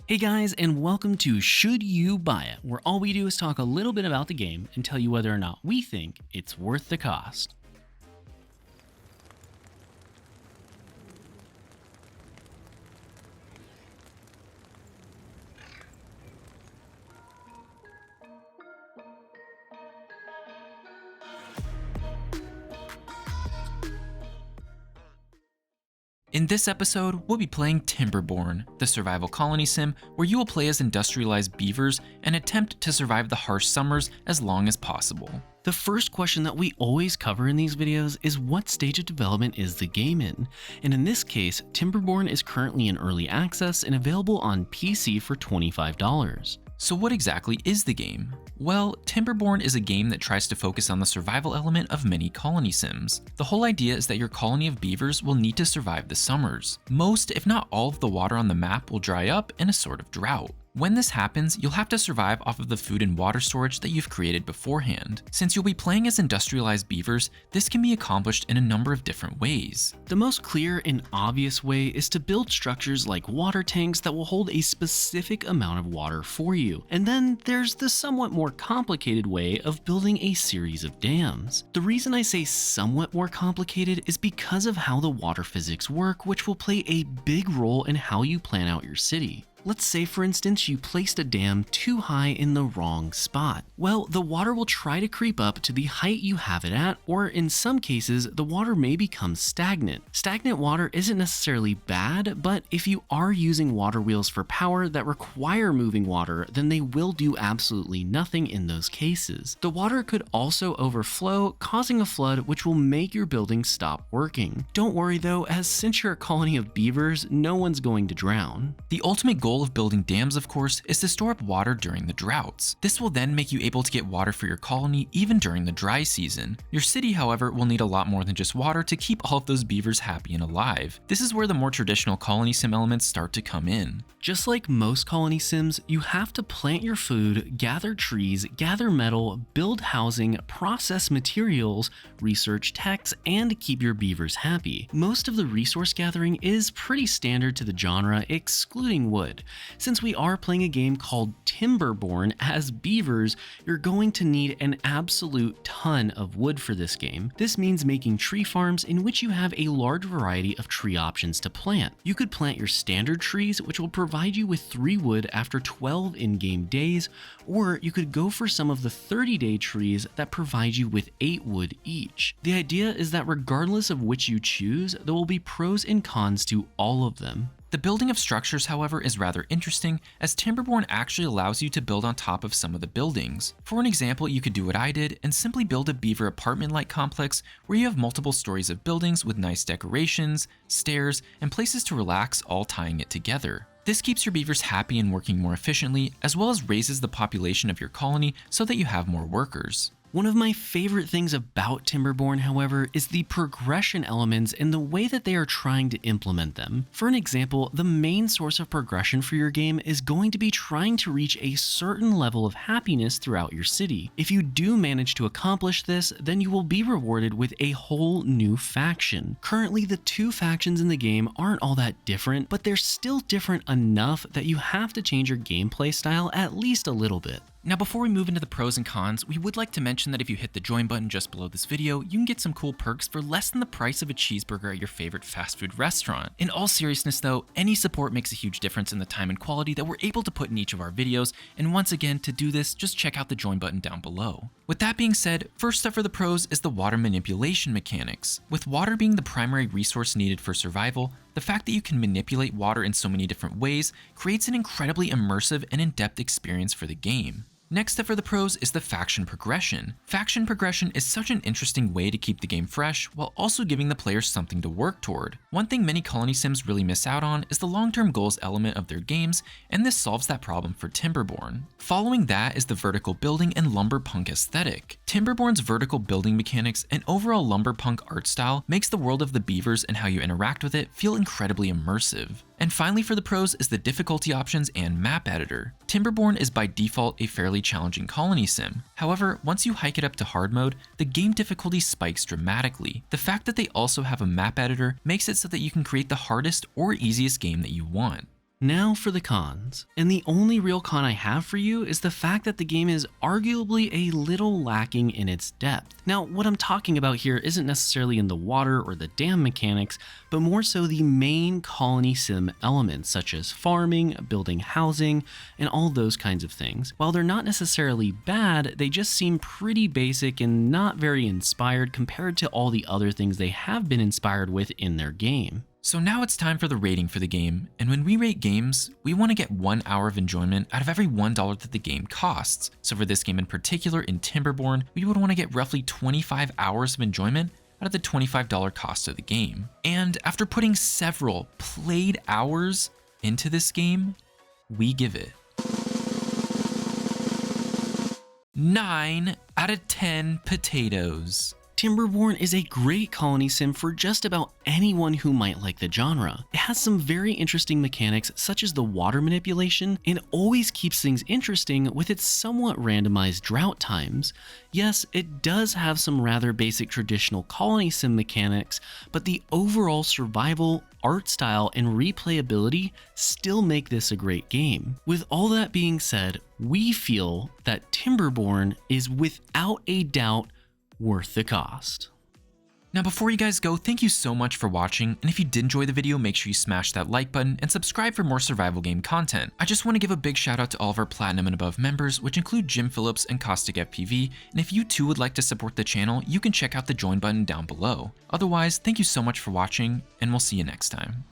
Hey guys, and welcome to Should You Buy It, where all we do is talk a little bit about the game and tell you whether or not we think it's worth the cost. In this episode, we'll be playing Timberborn, the survival colony sim where you will play as industrialized beavers and attempt to survive the harsh summers as long as possible. The first question that we always cover in these videos is what stage of development is the game in? And in this case, Timberborn is currently in early access and available on PC for $25. So what exactly is the game? Well, Timberborn is a game that tries to focus on the survival element of many colony sims. The whole idea is that your colony of beavers will need to survive the summers. Most, if not all, of the water on the map will dry up in a sort of drought. When this happens, you'll have to survive off of the food and water storage that you've created beforehand. Since you'll be playing as industrialized beavers, this can be accomplished in a number of different ways. The most clear and obvious way is to build structures like water tanks that will hold a specific amount of water for you. And then there's the somewhat more complicated way of building a series of dams. The reason I say somewhat more complicated is because of how the water physics work, which will play a big role in how you plan out your city. Let's say, for instance, you placed a dam too high in the wrong spot. Well, the water will try to creep up to the height you have it at, or in some cases, the water may become stagnant. Stagnant water isn't necessarily bad, but if you are using water wheels for power that require moving water, then they will do absolutely nothing in those cases. The water could also overflow, causing a flood, which will make your building stop working. Don't worry though, as since you're a colony of beavers, no one's going to drown. The ultimate goal of building dams, of course, is to store up water during the droughts. This will then make you able to get water for your colony even during the dry season. Your city, however, will need a lot more than just water to keep all of those beavers happy and alive. This is where the more traditional colony sim elements start to come in. Just like most colony sims, you have to plant your food, gather trees, gather metal, build housing, process materials, research techs, and keep your beavers happy. Most of the resource gathering is pretty standard to the genre, excluding wood. Since we are playing a game called Timberborn as beavers, you're going to need an absolute ton of wood for this game. This means making tree farms in which you have a large variety of tree options to plant. You could plant your standard trees, which will provide you with 3 wood after 12 in-game days, or you could go for some of the 30-day trees that provide you with 8 wood each. The idea is that regardless of which you choose, there will be pros and cons to all of them. The building of structures, however, is rather interesting, as Timberborn actually allows you to build on top of some of the buildings. For an example, you could do what I did and simply build a beaver apartment-like complex where you have multiple stories of buildings with nice decorations, stairs, and places to relax, all tying it together. This keeps your beavers happy and working more efficiently, as well as raises the population of your colony so that you have more workers. One of my favorite things about Timberborn, however, is the progression elements and the way that they are trying to implement them. For an example, the main source of progression for your game is going to be trying to reach a certain level of happiness throughout your city. If you do manage to accomplish this, then you will be rewarded with a whole new faction. Currently, the 2 factions in the game aren't all that different, but they're still different enough that you have to change your gameplay style at least a little bit. Now, before we move into the pros and cons, we would like to mention that if you hit the join button just below this video, you can get some cool perks for less than the price of a cheeseburger at your favorite fast food restaurant. In all seriousness though, any support makes a huge difference in the time and quality that we're able to put in each of our videos, and once again, to do this, just check out the join button down below. With that being said, first up for the pros is the water manipulation mechanics. With water being the primary resource needed for survival, the fact that you can manipulate water in so many different ways creates an incredibly immersive and in-depth experience for the game. Next up for the pros is the faction progression. Faction progression is such an interesting way to keep the game fresh while also giving the players something to work toward. One thing many colony sims really miss out on is the long-term goals element of their games, and this solves that problem for Timberborn. Following that is the vertical building and lumberpunk aesthetic. Timberborn's vertical building mechanics and overall lumberpunk art style makes the world of the beavers and how you interact with it feel incredibly immersive. And finally for the pros is the difficulty options and map editor. Timberborn is by default a fairly challenging colony sim. However, once you hike it up to hard mode, the game difficulty spikes dramatically. The fact that they also have a map editor makes it so that you can create the hardest or easiest game that you want. Now for the cons. And the only real con I have for you is the fact that the game is arguably a little lacking in its depth. Now, what I'm talking about here isn't necessarily in the water or the dam mechanics, but more so the main colony sim elements such as farming, building housing, and all those kinds of things. While they're not necessarily bad, they just seem pretty basic and not very inspired compared to all the other things they have been inspired with in their game. So now it's time for the rating for the game, and when we rate games, we want to get 1 hour of enjoyment out of every $1 that the game costs. So for this game in particular, in Timberborn, we would want to get roughly 25 hours of enjoyment out of the $25 cost of the game. And after putting several played hours into this game, we give it 9 out of 10 potatoes. Timberborn is a great colony sim for just about anyone who might like the genre. It has some very interesting mechanics such as the water manipulation and always keeps things interesting with its somewhat randomized drought times. Yes, it does have some rather basic traditional colony sim mechanics, but the overall survival, art style, and replayability still make this a great game. With all that being said, we feel that Timberborn is without a doubt worth the cost. Now before you guys go, thank you so much for watching, and if you did enjoy the video, make sure you smash that like button and subscribe for more survival game content. I just want to give a big shout out to all of our Platinum and above members, which include Jim Phillips and Caustic FPV, and if you too would like to support the channel, you can check out the join button down below. Otherwise, thank you so much for watching, and we'll see you next time.